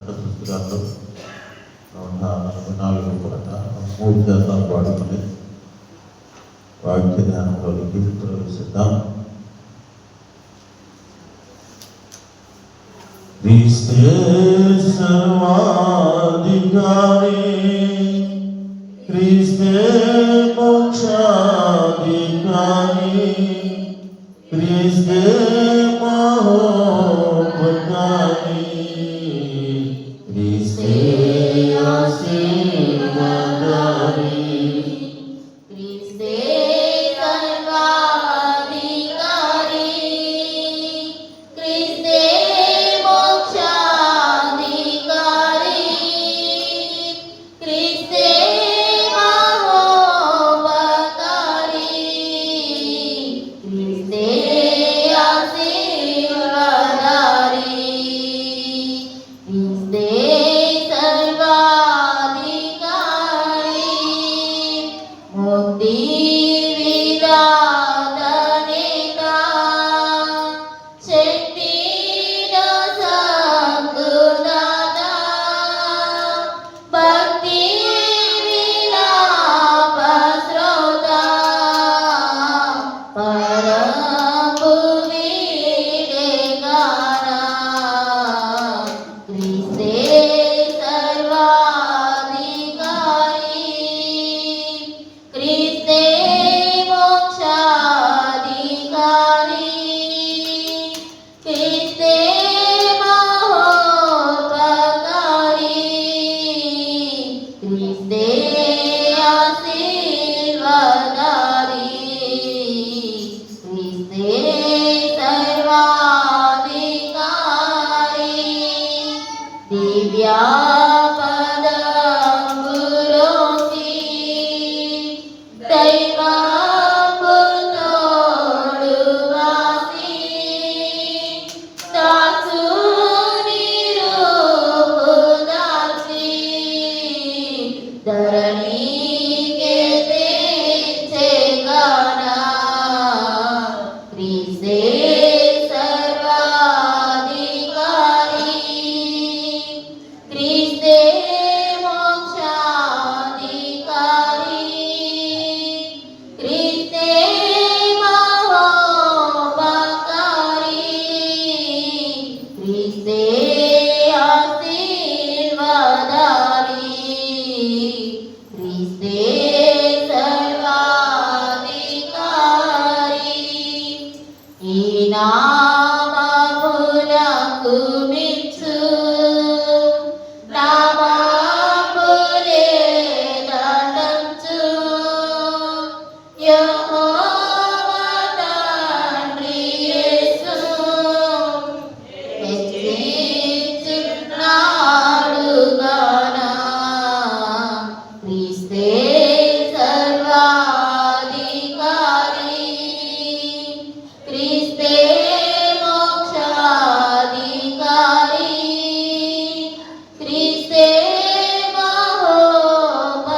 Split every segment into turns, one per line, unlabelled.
పుస్తకాల్లో 144 కూడా 3 శాతాలు వాడుకుని వాక్య ధ్యానంలోకి ప్రవేశిద్దాం. క్రీస్తే సర్వాధికారి, క్రీస్తే మోక్షాధికారి, క్రీస్తే మహోపకారి, క్రీస్తే ఆశీర్వాదారి,
క్రీస్తే సర్వాధికారి, క్రీస్తే మోక్షాధికారి, క్రీస్తే మహోపకారి, క్రీస్తే ఆశీర్వాదారి, క్రీస్తే సర్వాధికారి, ముక్తి విరాధనేత, శక్తిన సద్గుణాత, భక్తి విలాప శ్రోత, పరపు వీడే గాన, క్రీస్తే సర్వాధికారి, క్రీస్తే మోక్షాధికారి, క్రీస్తే మహోపకారి, క్రీస్తే ఆశీర్వాదారి, క్రీస్తే సర్వాధికారి, దివ్యా పదంబులోసి దైవము తోడు వాసి, దాసుని రూపు దాల్చి, ధరణికే తెచ్చే గాన, క్రీస్తే సర్వాధికారి, క్రీస్తే మోక్షాధికారి, క్రీస్తే మహోపకారి, క్రీస్తే ఆశీర్వాదారి, క్రీస్తే సర్వాధికారి, ఈ నామమునకు మిచ్చు నామములే దండంచు, యెహోవా తండ్రి యేసు హెచ్చించున్నాడు గాన, క్రీస్తే సర్వాధికారి, క్రీస్తే మోక్షాధికారి, క్రీస్తే మహోపకారి,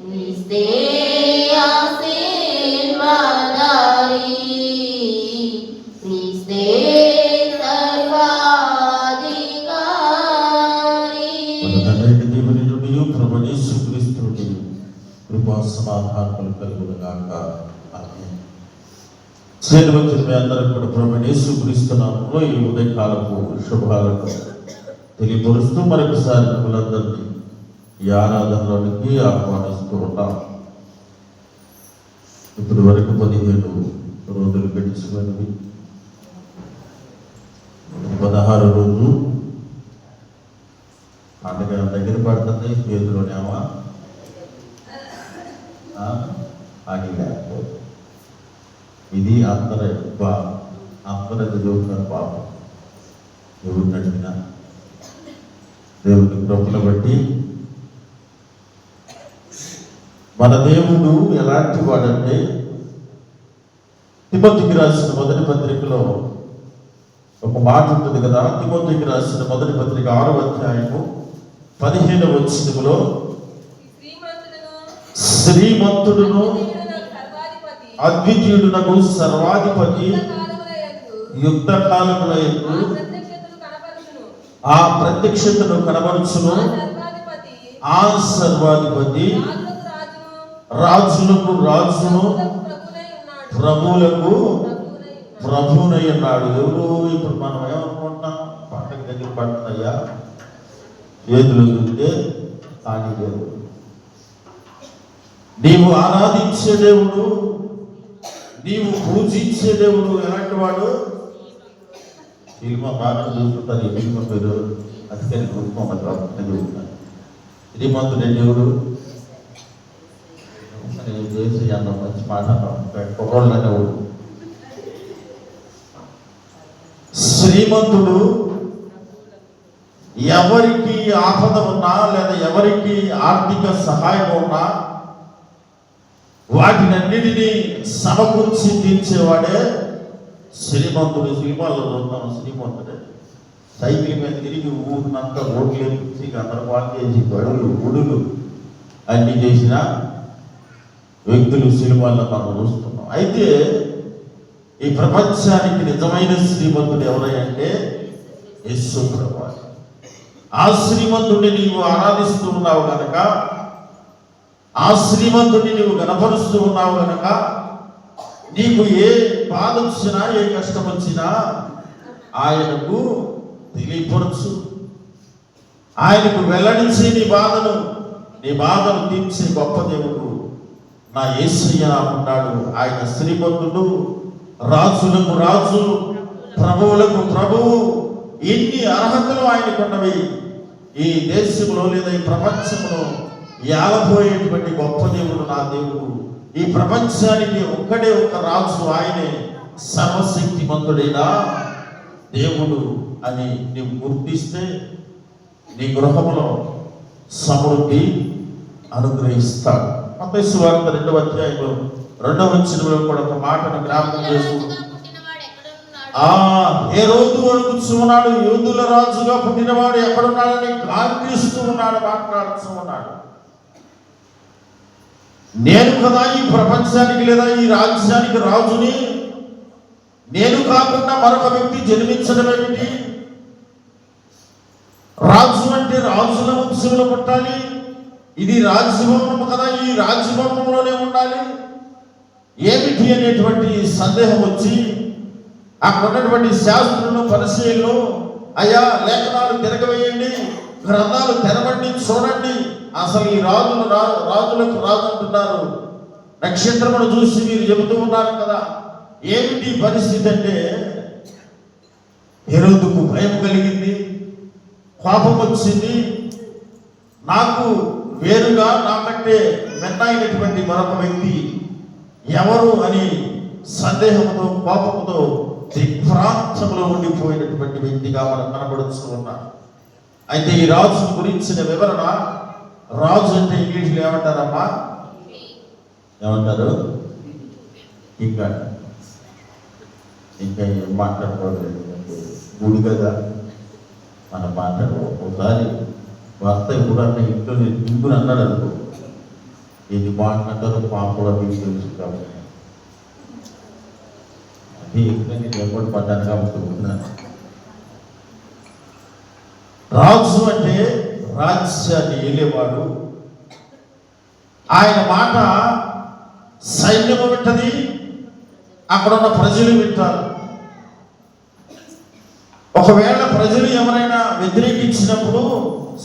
క్రీస్తే ఆశీర్వాదారి, క్రీస్తే సర్వాధికారి.
మన తండ్రి దేవుని నుండి ప్రభు యేసుక్రీస్తు నుండి కృపా సమాధానములు కలుగును గాక. ఆమేన్. చేరువచ్చిన మీ అందరూ కూడా ప్రభు యేసుక్రీస్తు నామములో ఈ ఉదయకాలపు శుభాలను తెలియపరుస్తూ మరొకసారి మిమ్మల్ందరినీ ఈ ఆరాధనలోనికి ఆహ్వానిస్తూ ఉంటాం. ఇప్పటి వరకు 15 రోజులు గడిచిపోయినవి. 16 రోజు పండుగ దగ్గర పడుతుంది. చేతిలోనేమా ఆగిలేకపోతే ఇది అందరి జోకున్న పాపం. ఎవరు నడిపినా దేవుని కృపను బట్టి మన దేవుడు ఎలాంటి వాడంటే, తిమోతికి రాసిన మొదటి పత్రికలో ఒక మాట ఉంటుంది కదా. తిమోతికి రాసిన మొదటి పత్రిక 6వ అధ్యాయము 15వ వచనములో, శ్రీమంతుడును అద్వితీయుడునకు సర్వాధిపతి యుక్త కాలముల యందు ఆ ప్రత్యక్షతను కనబరుచును. ఆ సర్వాధిపతి రాజులకు రాజును ప్రభువులకు ప్రభువునై ఉన్నాడు. ఎవరు? ఇప్పుడు మనం ఏమనుకుంటున్నాం? పంటకు దగ్గర పడుతున్నాయా, చేతులు ఉంటే కానీ దేవుడు. నీవు ఆరాధించే దేవుడు, నీవు పూజించే దేవుడు ఎలాంటి వాడు? సినిమా బాగా చూసుకుంటారు. ఈ సినిమా పేరు అధికారి కుటుంబం చదువుతారు. శ్రీమంతుడే దేవుడు. చేసి అన్న మంచి మాట కుర్రోళ్ళనేవాడు. శ్రీమంతుడు ఎవరికి ఆపద ఉన్నా లేదా ఎవరికి ఆర్థిక సహాయం ఉన్నా వాటినన్నిటినీ సమకూర్చి తీర్చేవాడే శ్రీమంతుడు. సినిమాల్లో చూద్దాం, శ్రీమంతుడే సైకిల్ మీద తిరిగి ఊరినంతా రోడ్లు వేపించి గందరగోళం చేసి గడులు గుడులు అన్ని చేసిన వ్యక్తులు సినిమాల్లో మనం చూస్తున్నాం. అయితే ఈ ప్రపంచానికి నిజమైన శ్రీమంతుడు ఎవరంటే యేసు ప్రభువు. ఆ శ్రీమంతుడిని నీవు ఆరాధిస్తూ ఉన్నావు కనుక, ఆ శ్రీమంతుడిని నీవు గణపరుస్తూ ఉన్నావు కనుక, నీకు ఏ బాధ వచ్చినా ఏ కష్టం వచ్చినా ఆయనకు తెలియపరచు. ఆయనకు వెల్లడించి నీ బాధను తీర్చే గొప్ప దేవుడు నా యేసయ్య ఉన్నాడు. ఆయన శ్రీమంతుడు, రాజులకు రాజు, ప్రభువులకు ప్రభువు. ఎన్ని అర్హతలు ఆయనకున్నవి. ఈ దేశంలో లేదా ఈ ప్రపంచంలో ఏలబోయేటువంటి గొప్ప దేవుడు నా దేవుడు. ఈ ప్రపంచానికి ఒక్కడే ఒక రాజు, ఆయనే సర్వశక్తిమంతుడైన దేవుడు అని నీవు గుర్తిస్తే నీ గృహంలో సమృద్ధి అనుగ్రహిస్తాడు. మత్తయి సువార్త 2వ అధ్యాయంలో 2వ వచనంలో కూడా ఒక మాటను జ్ఞాపకం చేసుకుంటాం. హేరోదు వణుకుచూ ఉన్నాడు, యూదుల రాజుగా పుట్టినవాడు ఎక్కడున్నాడని గాంధిస్తూ ఉన్నాడు, మాట్లాడుతూ ఉన్నాడు. నేను కదా ఈ ప్రపంచానికి లేదా ఈ రాజ్యానికి రాజుని, నేను కాకుండా మరొక వ్యక్తి జన్మించడం ఏమిటి? రాజు అంటే రాజుల వంశంలో పుట్టాలి. ఇది రాజ్యభవనం కదా, ఈ రాజ్యభవనంలోనే ఉండాలి. ఏమిటి అనేటువంటి సందేహం వచ్చి అక్కడ ఉన్నటువంటి శాస్త్రులను పరిశీలనలు, అయ్యా లేఖనాలు తిరగవేయండి, గ్రంథాలు తెరవండి, చూడండి, అసలు ఈ రాజులకు రాజు అంటున్నారు, నక్షత్రమును చూసి మీరు చెబుతూ ఉన్నారు కదా, ఏమిటి పరిస్థితి అంటే హేరోదుకు భయం కలిగింది, కోపం వచ్చింది. నాకు వేరుగా నాకంటే మెన్నైనటువంటి మరొక వ్యక్తి ఎవరు అని సందేహంతో కోపంతో దిగ్భ్రాంతంలో ఉండిపోయినటువంటి వ్యక్తిగా మనం కనబడుతూ ఉన్నాం. అయితే ఈ రాజు గురించిన వివరణ, రాజు అంటే ఇంగ్లీష్లో ఏమంటారమ్మా? ఏమంటారు? ఇంకా ఏం మాట్లాడుకోలేదు, గుడి కదా మనం మాట్లాడు. ఒకసారి భర్త ఇప్పుడు అంటే ఇంట్లో ఇంగుని అన్నాడు అనుకో, ఇది మాట్లాడతారు పాప కూడా మీకు తెలుసు కాబట్టి అది ఎక్కువ నేను ఎవరు పడ్డాను కాబట్టి ఉన్నాను. రాజు అంటే రాజ్యాన్ని ఏలేవాడు. ఆయన మాట సైన్యము వింటది, అక్కడ ఉన్న ప్రజలు వింటారు. ఒకవేళ ప్రజలు ఎవరైనా వ్యతిరేకించినప్పుడు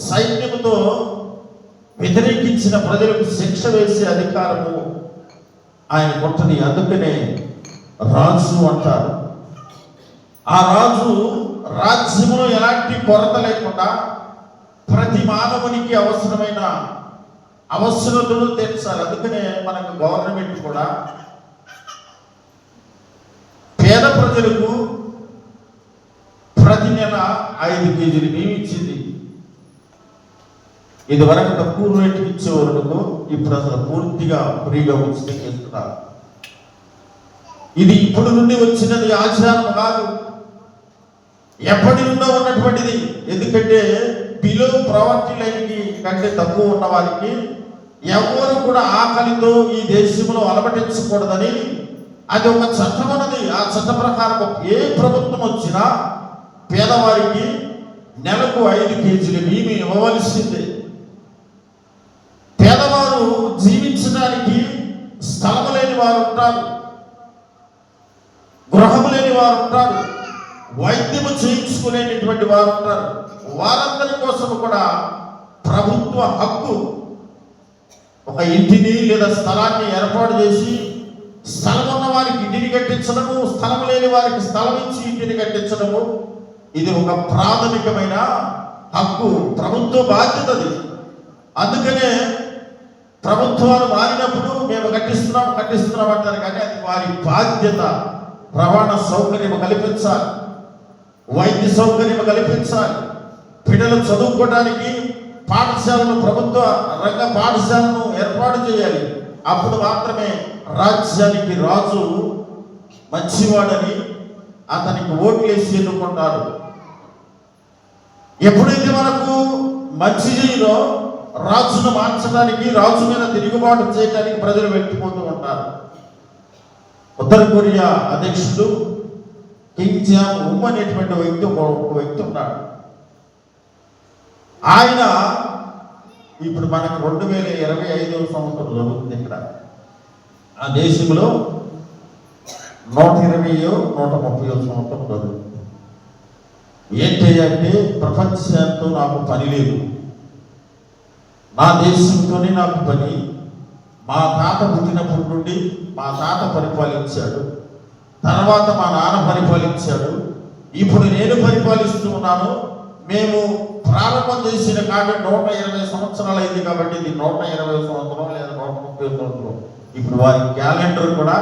సైన్యముతో వ్యతిరేకించిన ప్రజలకు శిక్ష వేసే అధికారము ఆయన కొట్టది. అందుకనే రాజు అంటారు. ఆ రాజు రాజ్యంలో ఎలాంటి కొరత లేకుండా ప్రతి మానవునికి అవసరమైన అవసరతను తీర్చాలి. అందుకనే మనకు గవర్నమెంట్ కూడా పేద ప్రజలకు ప్రతి నెల 5 కేజీలు బియ్యం ఇచ్చింది. ఇది వరకు తక్కువ రేటుకి ఇచ్చేవారు, ఇప్పుడు అసలు పూర్తిగా ఫ్రీగా ఉచితంగా ఇస్తున్నారు. ఇది ఇప్పుడు నుండి వచ్చినది ఆచారం కాదు, ఎప్పటి నుండో ఉన్నటువంటిది. ఎందుకంటే బిలో ప్రావర్టీ లైన్కి కంటే తక్కువ ఉన్న వారికి ఎవరు కూడా ఆకలితో ఈ దేశంలో అలమటించకూడదని అది ఒక చట్టం ఉన్నది. ఆ చట్ట ప్రకారం ఏ ప్రభుత్వం వచ్చినా పేదవారికి నెలకు 5 కేజీల బియ్యం ఇవ్వవలసిందే. పేదవారు జీవించడానికి స్థలం లేని వారు ఉంటారు, గృహము లేని వారు ఉంటారు, వైద్యము చేయించుకునేటటువంటి వారు ఉంటారు. వారందరి కోసం కూడా ప్రభుత్వ హక్కు ఒక ఇంటిని లేదా స్థలాన్ని ఏర్పాటు చేసి, స్థలం ఉన్న వారికి ఇంటిని కట్టించడము, స్థలం లేని వారికి స్థలం ఇచ్చి ఇంటిని కట్టించడము, ఇది ఒక ప్రాథమికమైన హక్కు, ప్రభుత్వ బాధ్యతది. అందుకనే ప్రభుత్వాలు మారినప్పుడు మేము కట్టిస్తున్నాం అంటారు, కానీ అది వారి బాధ్యత. రవాణా సౌకర్యం కల్పించాలి, వైద్య సౌకర్యం కల్పించాలి, పిల్లలు చదువుకోవడానికి పాఠశాలను, ప్రభుత్వ రంగ పాఠశాలను ఏర్పాటు చేయాలి. అప్పుడు మాత్రమే రాజ్యానికి రాజు మంచివాడని అతనికి ఓట్లేసి ఎన్నుకుంటారు. ఎప్పుడైతే మనకు మంచి చేయలో రాజును మార్చడానికి, రాజు మీద తిరుగుబాటు చేయడానికి ప్రజలు వెళ్ళిపోతూ ఉంటారు. ఉత్తర కొరియా అధ్యక్షుడు కిమ్ జాంగ్ ఉన్ అనేటువంటి ఒక వ్యక్తి ఉన్నాడు. ఆయన ఇప్పుడు మనకు 2025 సంవత్సరం జరుగుతుంది. ఇక్కడ ఆ దేశంలో 120 130 సంవత్సరం జరుగుతుంది. ఏంటంటే ప్రపంచంతో నాకు పని లేదు, నా దేశంతోనే నాకు పని. మా తాత పుట్టినప్పటి నుండి మా తాత పరిపాలించాడు, తర్వాత మా నాన్న పరిపాలించాడు, ఇప్పుడు నేను పరిపాలిస్తూ ఉన్నాను. మేము ప్రారంభం చేసిన కాబట్టి 120 సంవత్సరాలు అయింది కాబట్టి ఇది 120 సంవత్సరం లేదా 130 సంవత్సరం. ఇప్పుడు వారి క్యాలెండర్ కూడా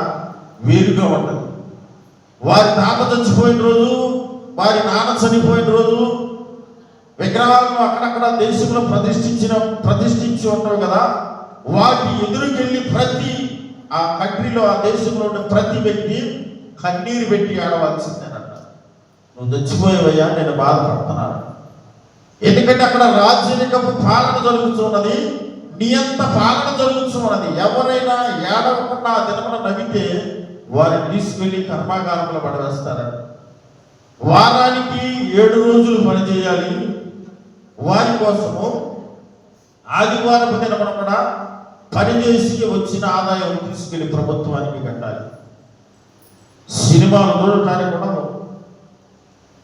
వేరుగా ఉంటుంది. వారి తాత చచ్చిపోయిన రోజు, వారి నాన్న చనిపోయిన రోజు విగ్రహాలను అక్కడక్కడ దేశంలో ప్రతిష్ఠించి ఉంటారు కదా, వాటి ఎదురుకెళ్ళి ప్రతి ఆ కంట్రీలో, ఆ దేశంలో ఉన్న ప్రతి వ్యక్తి కన్నీరు పెట్టి ఆడవలసిందేనంట. నువ్వు చచ్చిపోయేవయ్యా, నేను బాధపడుతున్నాను. ఎందుకంటే అక్కడ రాజ్యానికపు పాలన జరుగుతున్నది, నియంత పాలన జరుగుతున్నది. ఎవరైనా ఏడవకుండా ఆ దినమున నవ్వితే వారిని తీసుకెళ్లి కర్మాగారంలో పడవేస్తారంట. వారానికి 7 రోజులు పనిచేయాలి. వారి కోసము ఆదివారపు దినమున కూడా పనిచేసి వచ్చిన ఆదాయం తీసుకెళ్లి ప్రభుత్వానికి కట్టాలి. సినిమాలు చూడటానికి కూడా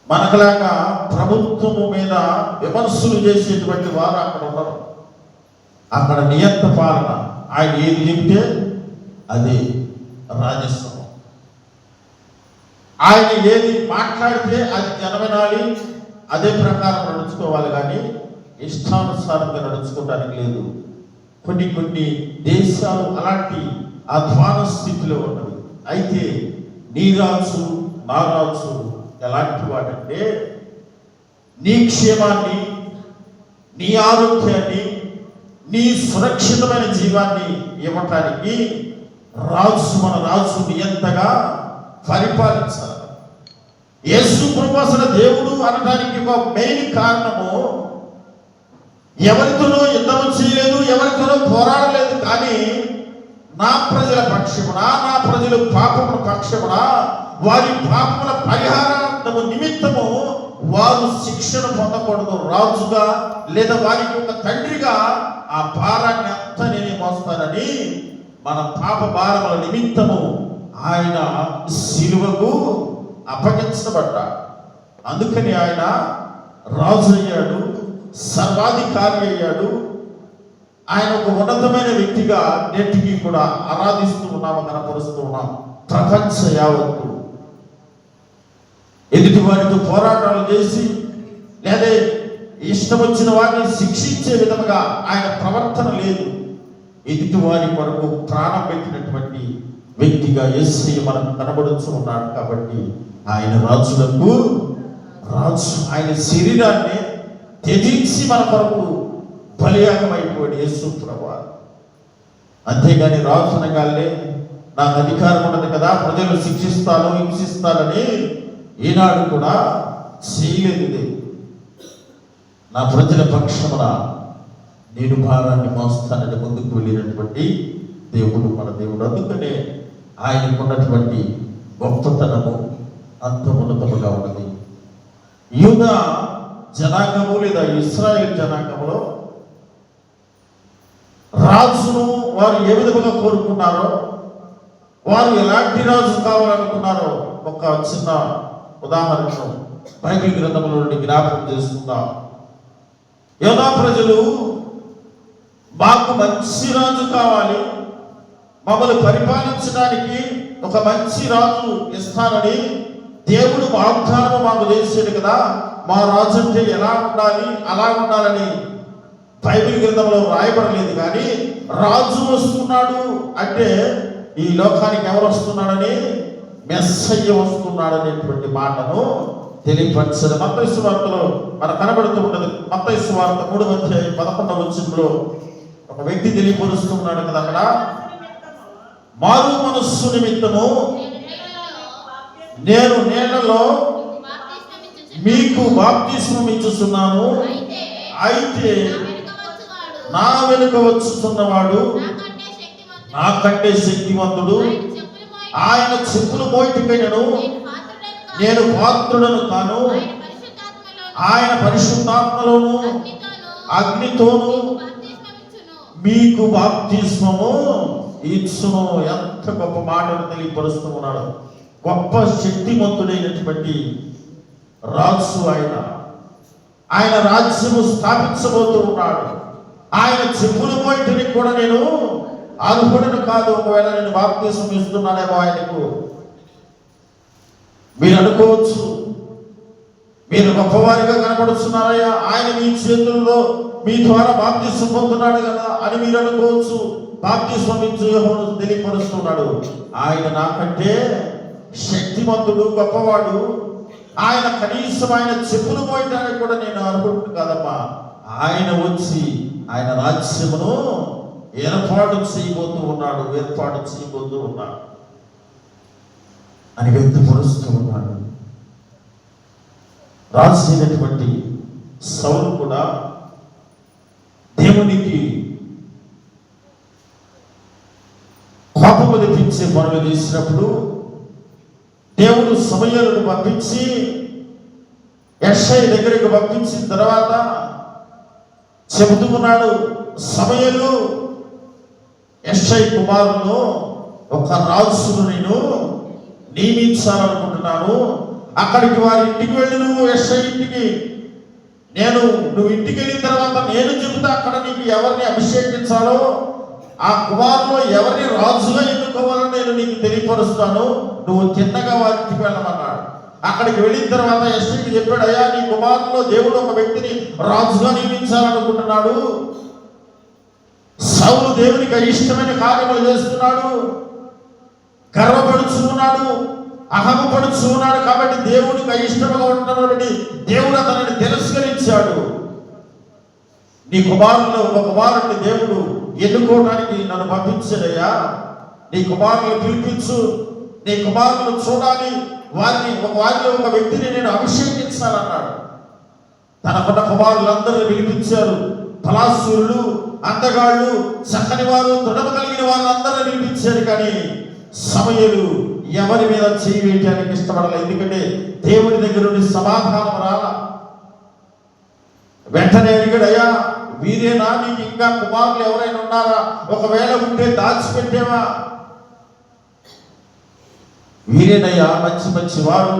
మనకులాగా ప్రభుత్వము మీద విమర్శలు చేసేటువంటి వారు అక్కడ ఉండరు. అక్కడ నియంత పాలన. ఆయన ఏది చెబితే అదే రాజస్వం. ఆయన ఏది మాట్లాడితే అది జనం వినాలి, అదే ప్రకారం నడుచుకోవాలి, కానీ ఇష్టానుసారంగా నడుచుకోవడానికి లేదు. కొన్ని దేశాలు అలాంటి అధ్వాన స్థితిలో ఉన్నవి. అయితే నీ రాజు నా రాజు ఎలాంటి వాడంటే, నీ క్షేమాన్ని, నీ ఆరోగ్యాన్ని, నీ సురక్షితమైన జీవాన్ని ఇవ్వటానికి మన రాజు నియంతగా పరిపాలించాలి. యేసు ప్రభువు అసలు దేవుడు అనడానికి ఒక మెయిన్ కారణము, ఎవరితోనో యుద్ధం చేయలేదు, ఎవరితోనో పోరాడలేదు, కానీ నా ప్రజల పక్షమున, నా ప్రజలు పాపముల పక్షమున, వారి పాపముల పరిహారార్థము నిమిత్తము వారు శిక్షణ పొందకూడదు. రాజుగా లేదా వారికి ఒక తండ్రిగా ఆ భారాన్ని అంతా నేనే మోస్తానని మన పాప భారముల నిమిత్తము ఆయన శిలువకు అప్పగించబడ్డాడు. అందుకని ఆయన రాజు అయ్యాడు, సర్వాధికారి అయ్యాడు. ఆయన ఒక ఉన్నతమైన వ్యక్తిగా నేటికి కూడా ఆరాధిస్తూ ఉన్నాము, కనపరుస్తూ ఉన్నాం. ప్రపంచ యావత్తు ఎదుటి వారితో పోరాటాలు చేసి లేదా ఇష్టం వచ్చిన వారిని శిక్షించే విధంగా ఆయన ప్రవర్తన లేదు. ఎదుటి వారి కొరకు ప్రాణం పెట్టినటువంటి వ్యక్తిగా యేసయ్య మనకు కనబడుతూ ఉన్నాడు. కాబట్టి ఆయన రాజులకు రాజు. ఆయన శరీరాన్ని త్యజించి మన కొరకు బలియాగమైపోయాడు యేసు ప్రభువు. అంతేగాని రాజు అనగానే నాకు అధికారం ఉన్నది కదా, ప్రజలు శిక్షిస్తాను, హింసిస్తానని ఈనాడు కూడా చేయలేదు. నా ప్రజల పక్షమున నేను భారాన్ని మోస్తానని ముందుకు వెళ్ళినటువంటి దేవుడు మన దేవుడు. అందుకనే ఆయనకున్నటువంటి గొప్పతనము అంత ఉన్నతముగా ఉన్నది. యూదా జనాంగము లేదా ఇశ్రాయేల్ జనాంగములో రాజును వారు ఏ విధముగా కోరుకున్నారో, వారు ఎలాంటి రాజు కావాలనుకున్నారో ఒక చిన్న ఉదాహరణను బైబిల్ గ్రంథంలో నుండి జ్ఞాపకం చేసుకుందాం. యోధా ప్రజలు మాకు మంచి రాజు కావాలి, మమ్మల్ని పరిపాలించడానికి ఒక మంచి రాజు ఇస్తానని దేవుడు వాగ్దానం మాకు చేశాడు కదా, మా రాజు అంటే ఎలా ఉండాలి అలా ఉండాలని బైబిల్ గ్రంథంలో రాయబడలేదు. కానీ రాజు వస్తున్నాడు అంటే ఈ లోకానికి ఎవరు వస్తున్నాడని, మెస్సయ్య వస్తున్నాడనేటువంటి మాటను తెలియపరచదు. మత్తయి సువార్తలో మనకు కనబడుతూ ఉన్నది. మత్తయి సువార్త 3:11 ఒక వ్యక్తి తెలియపరుస్తూ ఉన్నాడు కదా అక్కడ, మారు మనస్సు నిమిత్తము నేను నీళ్లలో మీకు బాప్తిస్మం ఇచ్చుచున్నాను, అయితే నా వెనుక వచ్చుతున్నవాడు నాకంటే శక్తివంతుడు, ఆయన చెప్పులు మోయటికైనను నేను పాత్రుడను కాను, ఆయన పరిశుద్ధాత్మలోను అగ్నితోను మీకు బాప్తిస్మము ఇచ్చును. ఎంత గొప్ప మాటను తెలియపరుస్తూ ఉన్నాడు. గొప్ప శక్తిమంతుడైనటువంటి రాజు ఆయన రాజ్యము స్థాపించబోతూ ఉన్నాడు. ఆయన చెప్పులు మోయటానికి కూడా నేను అర్హుడను కాదు, ఒకవేళ నేను బాప్తిస్మం ఇస్తున్నానేమో ఆయనకు. మీరు అనుకోవచ్చు, మీరు గొప్పవారిగా కనపడుతున్నారయ్యా, ఆయన మీ చేతుల్లో మీ ద్వారా బాప్తిస్మం పొందుతున్నాడు కదా అని మీరు అనుకోవచ్చు. బాప్తిస్మం ఇచ్చు యోహాను తెలియపరుస్తున్నాడు, ఆయన నాకంటే శక్తిమంతుడు, గొప్పవాడు, ఆయన కనీసం ఆయన చెప్పులు మోయటానికి కూడా నేను అర్హుడు కాదమ్మా. ఆయన వచ్చి ఆయన రాజ్యమును ఏర్పాటు చేయబోతూ ఉన్నాడు అని వ్యక్తపరుస్తూ ఉన్నాడు. రాజు అయినటువంటి సౌలు కూడా దేవునికి కోపము తెప్పించే పనులు చేసినప్పుడు దేవుడు సమూయేలును పంపించి యెషయి దగ్గరికి పంపించిన తర్వాత చెబుతూ ఉన్నాడు, సమూయేలు యెషయి కుమారులను ఒక రాజును నేను నియమించాలనుకుంటున్నాను, అక్కడికి వారి ఇంటికి వెళ్ళి నువ్వు యెషయి ఇంటికి నువ్వు ఇంటికి వెళ్ళిన తర్వాత నేను చెబుతా అక్కడ నీకు ఎవరిని అభిషేకించాలో, ఆ కుమారులో ఎవరిని రాజుగా ఎన్నుకోవాలని నేను నీకు తెలియపరుస్తాను, నువ్వు తిన్నగా వారి ఇంటికి వెళ్ళమన్నాడు. అక్కడికి వెళ్ళిన తర్వాత యెషయికి చెప్పాడు, అయ్యా నీ కుమారులో దేవుడు ఒక వ్యక్తిని రాజుగా నియమించాలనుకుంటున్నాడు, సౌలు దేవునికి అయిష్టమైన కార్యములు చేస్తున్నాడు, గర్వపడుచు ఉన్నాడు, అహమపడుచు ఉన్నాడు, కాబట్టి దేవునికి అయిష్టంగా ఉంటున్నాడని దేవుడు అతనిని తిరస్కరించాడు. నీ కుమారుల్లో ఒక కుమారుడిని దేవుడు ఎన్నుకోవడానికి నన్ను పంపించాడయ్యా, నీ కుమారులను పిలిపించు, నీ కుమారులను చూడాలి, వారిలో ఒక వ్యక్తిని నేను అభిషేకించాలన్నాడు. తనకున్న కుమారులందరినీ పిలిపించారు. ఫలాసూరులు, అందగాళ్ళు, చక్కని వారు, దృఢము కలిగిన వాళ్ళందరినీ పిలిపించారు. కానీ సమూయేలు ఎవరి మీద చేయి వేయడానికి ఇష్టపడలేదు. ఎందుకంటే దేవుని దగ్గర నుండి సమాధానం రాలా. వెంటనే అడిగాడు, అయ్యా వీరేనా, నీకు ఇంకా కుమారులు ఎవరైనా ఉన్నారా, ఒకవేళ ఉంటే దాచిపెట్టేవా? వీరేనయ్యా మంచి వారు,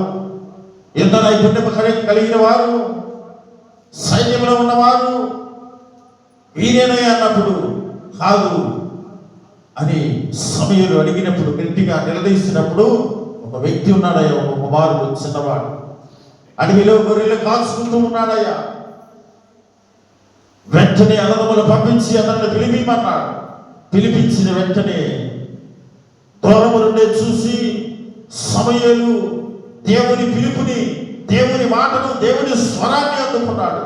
ఎంత నైపుణ్యం కలిగిన వారు, సైన్యంలో ఉన్నవారు, వీరేనయ్యా అన్నప్పుడు కాదు అని సమూయేలు అడిగినప్పుడు, గట్టిగా నిలదీసినప్పుడు, ఒక వ్యక్తి ఉన్నాడయ్యా, ఒక కుమారుడు చిన్నవాడు, అడవిలో గొర్రెలు కాచుకుంటూ ఉన్నాడయ్యా. వెంటనే అన్నదమ్ములు పంపించి అతన్ని పిలిపిమన్నాడు. పిలిపించిన వెంటనే దూరము నుండే చూసి సమూయేలు దేవుని పిలుపుని, దేవుని మాటను, దేవుని స్వరాన్ని అందుకున్నాడు.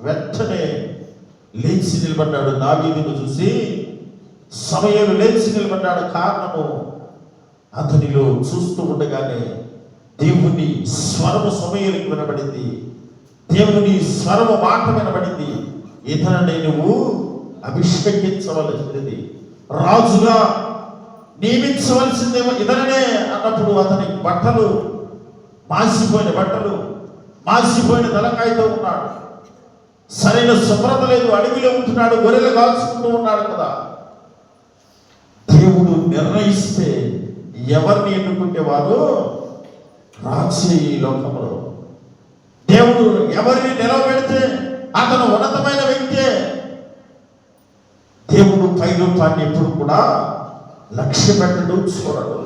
వెంటనే లేచి నిలబడ్డాడు. దావీదును చూసి సమూయేలు లేచి నిలబడ్డాడు. కారణము అతనిలో చూస్తూ ఉండగానే దేవుని స్వరము సమూయేలుకు వినబడింది. దేవుని స్వరము మాట వినబడింది. ఇతనిని నువ్వు అభిషేకించవలసినది, రాజుగా నియమించవలసిందేమో ఇతనే అన్నప్పుడు అతని బట్టలు, మాసిపోయిన బట్టలు, మాసిపోయిన తలకాయతో ఉన్నాడు, సరైన శుభ్రత లేదు, అడవిలో ఉంటున్నాడు, గొర్రెలు కాల్చుకుంటూ ఉన్నాడు కదా. దేవుడు నిర్ణయిస్తే ఎవరిని ఎన్నుకుంటే వారు రాజే ఈ లోకంలో. దేవుడు ఎవరిని నిలవబెడితే అతను ఉన్నతమైన వ్యక్తే. దేవుడు పై రూపాన్ని ఎప్పుడు కూడా లక్ష్య పెట్టడు, చూడడు.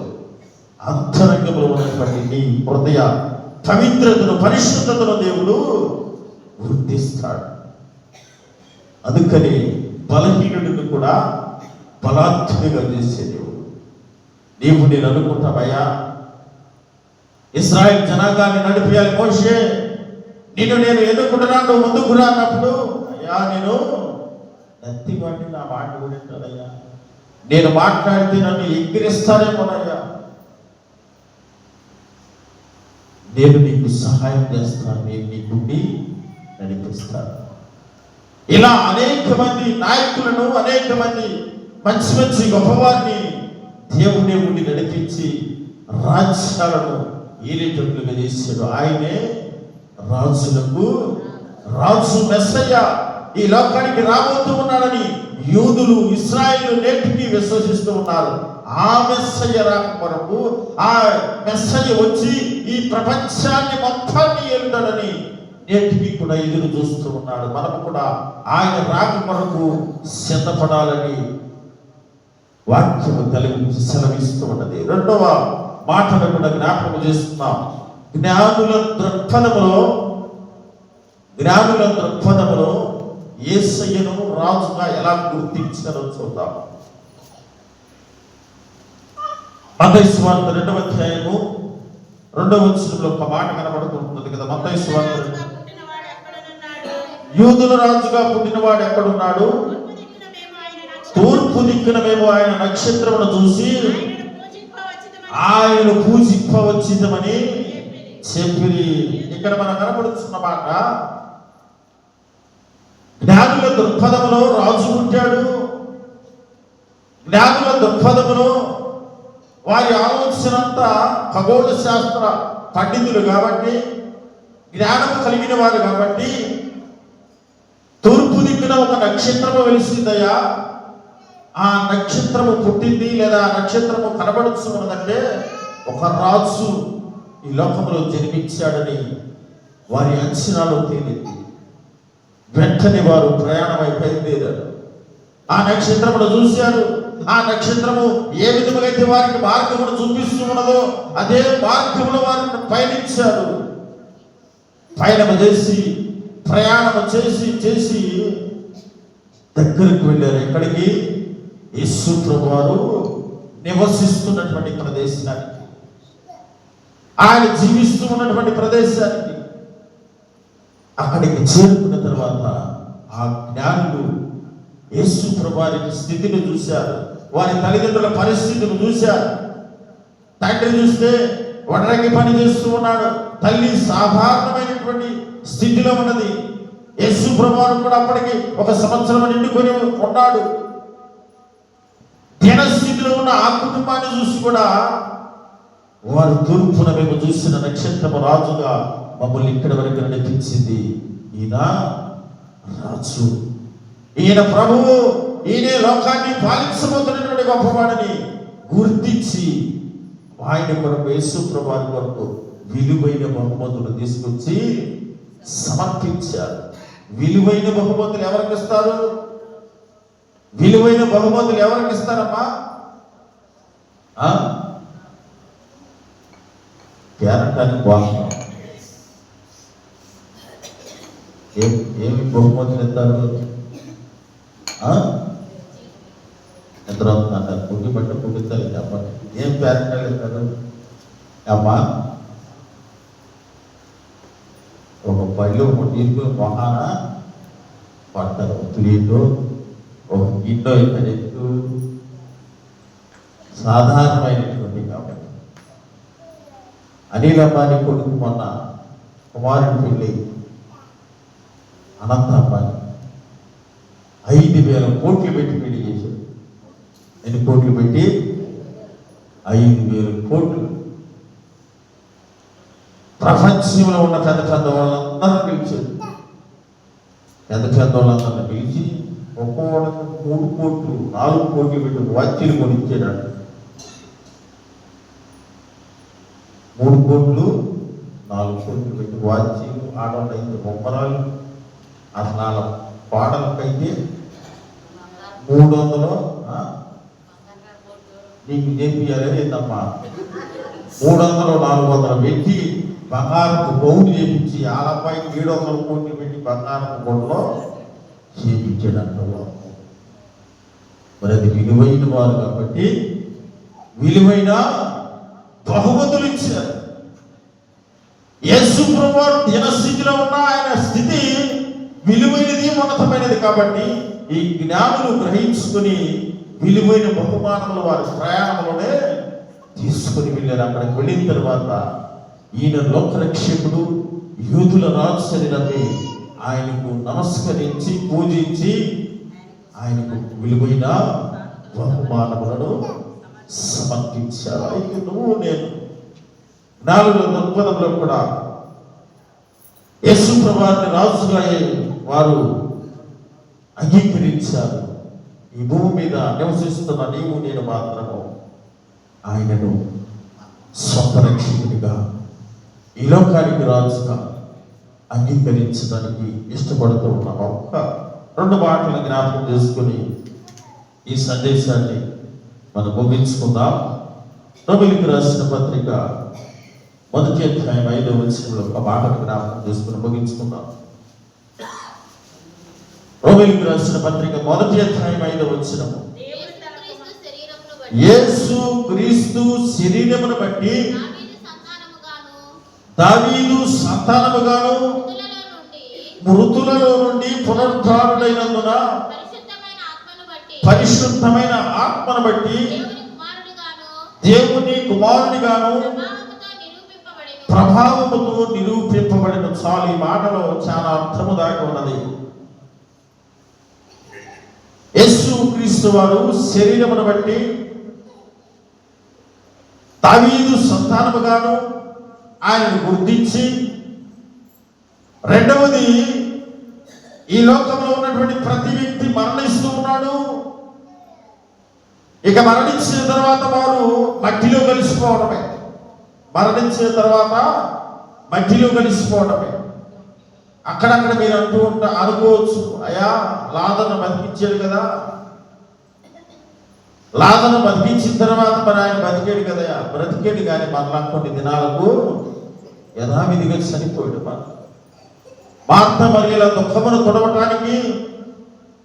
అంతరంగంలో ఉన్నటువంటి నీ హృదయ పవిత్రతను, పరిశుద్ధతను దేవుడు గుర్తిస్తాడు. అందుకని బలహీనుడిని కూడా బలాత్మగా చేసే దేవుడు. నీవు నేను అనుకుంటావయ్యా, ఇశ్రాయేల్ జనాంగాన్ని నడిపియాలి మోషే, నిన్ను నేను ఎన్నుకుంటున్నాను, నువ్వు ముందుకు రా అన్నప్పుడు, అయ్యా నేను నత్తివాడిని, నా మాట వింటానయ్యా, నేను మాట్లాడితే నన్ను ఎక్కిరిస్తానేమోనయ్యా, నేను నీకు సహాయం చేస్తాను, నేను నీకుండి నడిపిస్తాను. ఇలా అనేక మంది నాయకులను, అనేక మంది మంచి మంచి గొప్పవారిని దేవుడే ఉండి నడిపించి రాజ్యాలను ఏలేటట్లుగా చేశాడు. ఆయనే రాజులకు రాజు, మెస్సయ్య ఈ లోకానికి రాబోతూ ఉన్నాడని యూదులు, ఇశ్రాయేలు నేటికి విశ్వసిస్తూ ఉన్నారు. ఆ మెస్సయ్య రాక కొరకు, ఆ మెస్సయ్య వచ్చి ఈ ప్రపంచాన్ని మొత్తాన్ని ఏలుతాడని నేటికి కూడా ఎదురు చూస్తూ ఉన్నాడు. మనము కూడా ఆయన రాక కొరకు సిద్ధపడాలని వాక్యము కలిగి సెలవిస్తూ ఉన్నది. రెండవ మాటను కూడా జ్ఞాపకం చేస్తున్నాం. జ్ఞానుల దృక్పథములో యేసయ్యను రాజుగా ఎలా గుర్తించారో చూద్దాం. మత్తయి సువార్త 2వ అధ్యాయము 2వ వచనంలో ఒక మాట కనబడుతుంటుంది కదా. మత్తయి సువార్త, యూదుల రాజుగా పుట్టినవాడు ఎక్కడున్నాడు? తూర్పు దిక్కున మేము ఆయన నక్షత్రమును చూసి ఆయన పూజింపవచ్చితమని చెప్పి, ఇక్కడ మనం కనబడుతున్న మాట, జ్ఞానుల దృక్పథములో రాజు పుట్టాడు. జ్ఞానుల దృక్పథములో వారి ఆలోచన అంతా ఖగోళ శాస్త్ర పండితులు కాబట్టి, జ్ఞానం కలిగిన వారు కాబట్టి, తూర్పు దిక్కున ఒక నక్షత్రము వెలిసిందయ్యా, ఆ నక్షత్రము పుట్టింది లేదా ఆ నక్షత్రము కనబడుతున్నదంటే ఒక రాజు ఈ లోకంలో జన్మించాడని వారి అంచనాలు తేలింది. వెంటనే వారు ప్రయాణమై బయలుదేరారు. ఆ నక్షత్రమును చూశారు. ఆ నక్షత్రము ఏ విధముగా అయితే వారికి మార్గమును చూపిస్తూ ఉన్నదో అదే మార్గములో వారిని పయనించారు. పయనము చేసి, ప్రయాణము చేసి చేసి దగ్గరకు వెళ్ళారు. ఎక్కడికి? యేసు ప్రభువారు నివసిస్తున్నటువంటి ప్రదేశానికి, ఆయన జీవిస్తూ ఉన్నటువంటి ప్రదేశానికి. అక్కడికి చేరుకున్న తర్వాత ఆ జ్ఞానులు యేసు ప్రభువారి స్థితిని చూశారు, వారి తల్లిదండ్రుల పరిస్థితిని చూశారు. తండ్రి చూస్తే వడ్రంగి పని చేస్తూ ఉన్నాడు, తల్లి సాధారణమైనటువంటి స్థితిలో ఉన్నది. యేసు ప్రభువారు కూడా అప్పటికి 1 సంవత్సరం నిండుకొని ఉన్నాడు. స్థితిలో ఉన్న ఆ కుటుంబాన్ని చూసి కూడా వారు తూర్పున మేము చూసిన నక్షత్రము రాజుగా మమ్మల్ని ఇక్కడి వరకు నడిపించింది. ఈయన రాజు, ఈయన ప్రభువు, ఈయనే లోకాన్ని పాలించబోతున్నటువంటి గొప్పవాడిని గుర్తించి ఆయన కొరకు, యేసు ప్రభువారి కొరకు విలువైన బహుమతులు తీసుకొచ్చి సమర్పించారు. విలువైన బహుమతులు ఎవరికి ఇస్తారు? విలువైన బహుమతులు ఎవరికి ఇస్తారమ్మా? కేరటానికి వాహనం. ఏమి బహుమతులు ఇస్తారు? ఎంత అంటారు? పుట్టి బట్ట పుట్టిస్తారు. చెప్పండి, ఏం పేరెంటాలు ఇస్తారు అమ్మా? ఒక పళ్ళు, ఒక నీళ్ళు మొహాన పడతారు. ప్లేటు, ఒక గిన్నె ఇక్కడ ఎత్తు, సాధారణమైనటువంటి. కాబట్టి అనిల్ అంబానీ కొడుకు మొన్న కుమారుడి పెళ్ళి, అనంత అంబానీ 5,000 కోట్లు పెట్టి పెళ్లి చేశాడు. ఎన్ని కోట్లు పెట్టి? 5,000 కోట్లు. ప్రపంచంలో ఉన్న పెద్ద పెద్ద వాళ్ళందరినీ పిలిచాడు. పెద్ద పెద్ద వాళ్ళందరినీ పిలిచి ఒక్కొక్కడికి 3 కోట్లు 4 కోట్లు పెట్టి వాచ్యలు కొనిచ్చాడు. 3 కోట్లు 4 కోట్లు పెట్టి వాచ్యలు, ఆడవాళ్ళైతే బొమ్మరాలు, అసలు పాటలకైతే 300 నీకు చేపియాలేదమ్మా 300 400 పెట్టి బంగారపు బౌలు చేపించి ఆలపై 700 కోట్లు పెట్టి బంగారపు బొమ్మలో చేపించాడంట. మరి అది విలువైన వారు కాబట్టి విలువైన బహుమతులు ఇచ్చారు. యేసు ప్రభువు దినస్థితిలో ఉన్న ఆయన స్థితి విలువైనది, ఉన్నతమైనది కాబట్టి ఈ జ్ఞానులు గ్రహించుకుని విలువైన బహుమానములు వారి ప్రయాణంలోనే తీసుకుని వెళ్ళారు. అక్కడికి వెళ్ళిన తర్వాత ఈయన లోకరక్షకుడు, యూదుల రాజు అని నమ్మి ఆయనకు నమస్కరించి పూజించి ఆయనకు విలువైన బహుమానములను సమర్పించారు. అయితే నువ్వు నేను 4 దృక్పథంలో కూడా యేసు ప్రభువుని రాజుగా వారు అంగీకరించారు. ఈ భూమి మీద నివసిస్తున్న నీవు నేను మాత్రము ఆయనను సొంత రక్షకుడిగా, ఈ లోకానికి రాజుగా అంగీకరించడానికి ఇష్టపడుతూ ఉన్నాము. ఒక్క 2 మాటలను జ్ఞాపకం చేసుకుని ఈ సందేశాన్ని మనం ముగించుకుందాం. రోమీయులకు రాసిన పత్రిక 1వ అధ్యాయం 5వ వచనంలో ఒక మాటను జ్ఞాపకం చేసుకుని ముగించుకుందాం. రోమీయులకు రాసిన పత్రిక 1వ అధ్యాయం 5వ వచనం, యేసు క్రీస్తు శరీరమును బట్టి దావీదు సంతానముగాను మృతులలో నుండి పునరుద్ధారుడైనందున పరిశుద్ధమైన ఆత్మను బట్టి దేవుని కుమారునిగాను ప్రభావముతో నిరూపింపబడిన. చాలు, ఈ మాటలో చాలా అర్థము దాగి ఉన్నది. యేసు క్రీస్తు వారు శరీరమును బట్టి దావీదు సంతానముగాను ఆయనను గుర్తించి, రెండవది ఈ లోకంలో ఉన్నటువంటి ప్రతి వ్యక్తి మరణిస్తూ ఉన్నాడు. ఇక మరణించిన తర్వాత వారు మట్టిలో కలిసిపోవడమే. మరణించిన తర్వాత మట్టిలో కలిసిపోవడమే. అక్కడక్కడ మీరు అనుకోవచ్చు, అయ్యా లాజరును బతికించాడు కదా, లాజరును బతికించిన తర్వాత మరి ఆయన బతికాడు కదా. బ్రతికేడు కానీ మరలా కొన్ని దినాలకు యథావిధిగా చనిపోయాడు. మార్త మరియల దుఃఖమును తొడవటానికి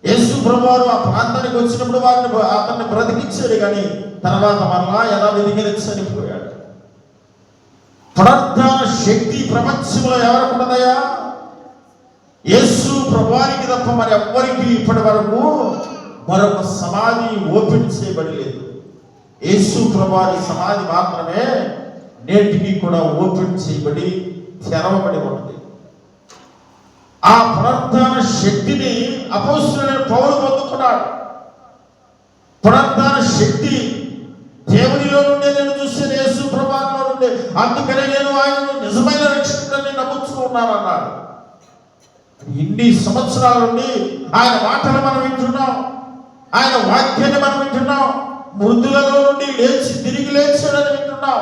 యేసు ప్రభువారు ఆ ప్రాంతానికి వచ్చినప్పుడు అతన్ని బ్రతికించాడు, కానీ తర్వాత మరలా యథావిధిగా చనిపోయాడు. పునరుద్ధాన శక్తి ప్రపంచంలో ఎవరికి ఉన్నదయ్యా? యేసు ప్రభువారికి తప్ప మరి ఎవ్వరికి ఇప్పటి వరకు మరొక సమాధి ఓపెన్ చేయబడలేదు. యేసు ప్రభువారి సమాధి మాత్రమే నేటికి కూడా ఓపెన్ చేయబడి తెరవబడి ఉన్నది. ఆ పునరుద్ధాన శక్తిని అపోస్తలుడైన పౌలు పొందుకున్నాడు. పునరుద్ధాన శక్తి దేవునిలో నుండే నేను చూసిన, యేసు ప్రభువులో నుండే, అందుకనే నేను ఆయనను నిజమైన రక్షకుడని నమ్ముతున్నానన్నాడు. ఇన్ని సంవత్సరాల నుండి ఆయన మాటలు మనం వింటున్నాం, ఆయన వాక్యాన్ని మనం వింటున్నాం. మృతులలో నుండి తిరిగి లేచాడని వింటున్నాం.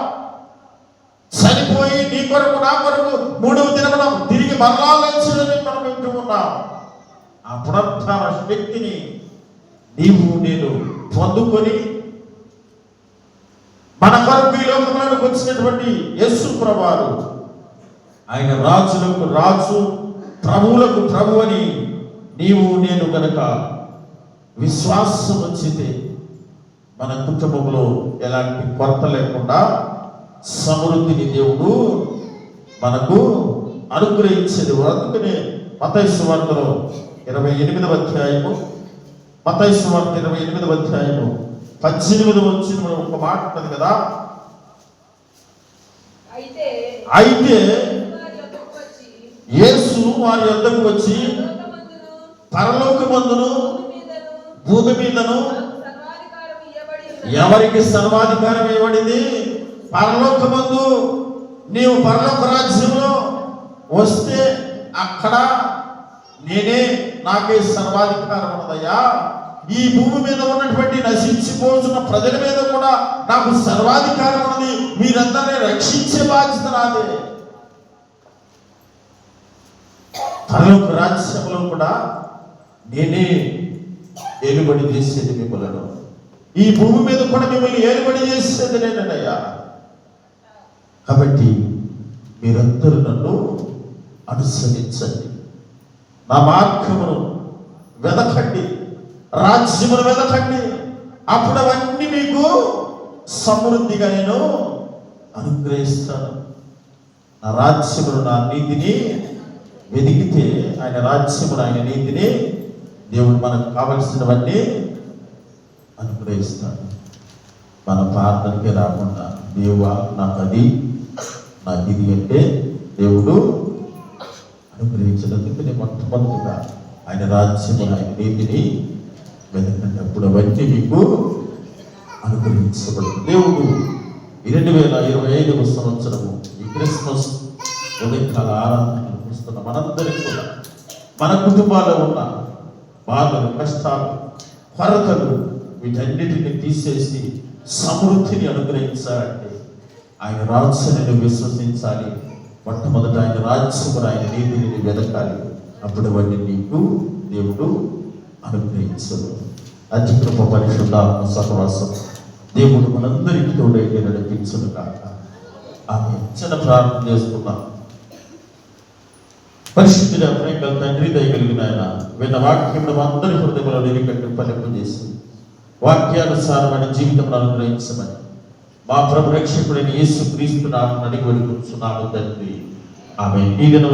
చనిపోయి నీ కొరకు నా కొరకు 3వ దినమున తిరిగి మరలా లేచాడని మనం వింటూ ఉన్నాం. ఆ పునరుద్ధాన శక్తిని నీవు నేను పొందుకొని మన కొరకు ఈ లోకంలోకి వచ్చినటువంటి యేసు ప్రభువారు ఆయన రాజులకు రాజు, ప్రభువులకు ప్రభు అని నీవు నేను గనక విశ్వాసం వచ్చితే మన కుటుంబంలో ఎలాంటి కొరత లేకుండా సమృద్ధిని దేవుడు మనకు అనుగ్రహించేది. అందుకనే మత్తయి సువార్తలో 28వ అధ్యాయము, మత్తయి సువార్త 28వ అధ్యాయము 18వ వచనంలో ఒక మాట ఉన్నది కదా, అయితే యేసు వారి యొద్దకు వచ్చి పరలోకమందును భూమి మీదను ఎవరికి సర్వాధికారం ఇవ్వబడింది? పరలోకమందు నీవు పరలోక రాజ్యంలో వస్తే అక్కడ నేనే, నాకే సర్వాధికారం ఉన్నదయ్యా. ఈ భూమి మీద ఉన్నటువంటి నశించిపోతున్న ప్రజల మీద కూడా నాకు సర్వాధికారం ఉన్నది. మీరందరినీ రక్షించే బాధ్యత నాదే. పరలోక రాజ్యంలో కూడా నేనే ఏలుబడి చేసేది మిమ్మల్ని. ఈ భూమి మీద కూడా మిమ్మల్ని ఏలుబడి చేసేది నేనయ్యా. కాబట్టి మీరందరూ నన్ను అనుసరించండి, నా మార్గమును వెదకండి, రాజ్యమును వెదకండి. అప్పుడు అవన్నీ మీకు సమృద్ధిగా నేను అనుగ్రహిస్తాను. నా రాజ్యమును, నా నీతిని వెదికితే ఆయన రాజ్యమును, ఆయన నీతిని దేవుడు మనకు కావలసినవన్నీ అనుగ్రహిస్తాడు. మన ప్రార్థనకే రాకుండా దేవా నాకు అది, నాకు ఇది అంటే దేవుడు అనుగ్రహించినందుకు మొట్టమొదటిగా ఆయన రాజ్యమును, ఆయన నీతిని వెతకనప్పుడు అవన్నీ మీకు అనుగ్రహించబడు. దేవుడు 2025 సంవత్సరము ఈ క్రిస్మస్ ఉదయకాల ఆరాధనలు చూస్తున్న మనందరికీ కూడా మన కుటుంబాల్లో ఉన్న బాధలు, కష్టాలు, కొరతలు వీటన్నిటిని తీసేసి సమృద్ధిని అనుగ్రహించాలంటే ఆయన రాజ్యాన్ని విశ్వసించాలి. మొట్టమొదట ఆయన రాజ్యమును, ఆయన నీతిని వెదకాలి. అప్పుడు అవన్నీ నీకు దేవుడు అనుగ్రహించడు. అతి కృప, పరిశుద్ధాత్మ సహవాసం దేవుడు మనందరికీ తోడైతే నడిపించును కాక. ఆమె చిన్న ప్రార్థన చేసుకున్నాం. పరిశుద్ధుల ప్రేమ తండ్రి, దయగలిగిన ఆయన విన్న వాక్యం అందరి హృదయంలో నిలికట్టు ఫలింపజేసి వాక్యానుసారమైన జీవితం అనుగ్రహించమని మా ప్రభు రక్షకుడైన యేసు క్రీస్తు నామమున అడిగి వేడుకొనుచున్నాము తండ్రి. ఆమేన్. ఈ దినం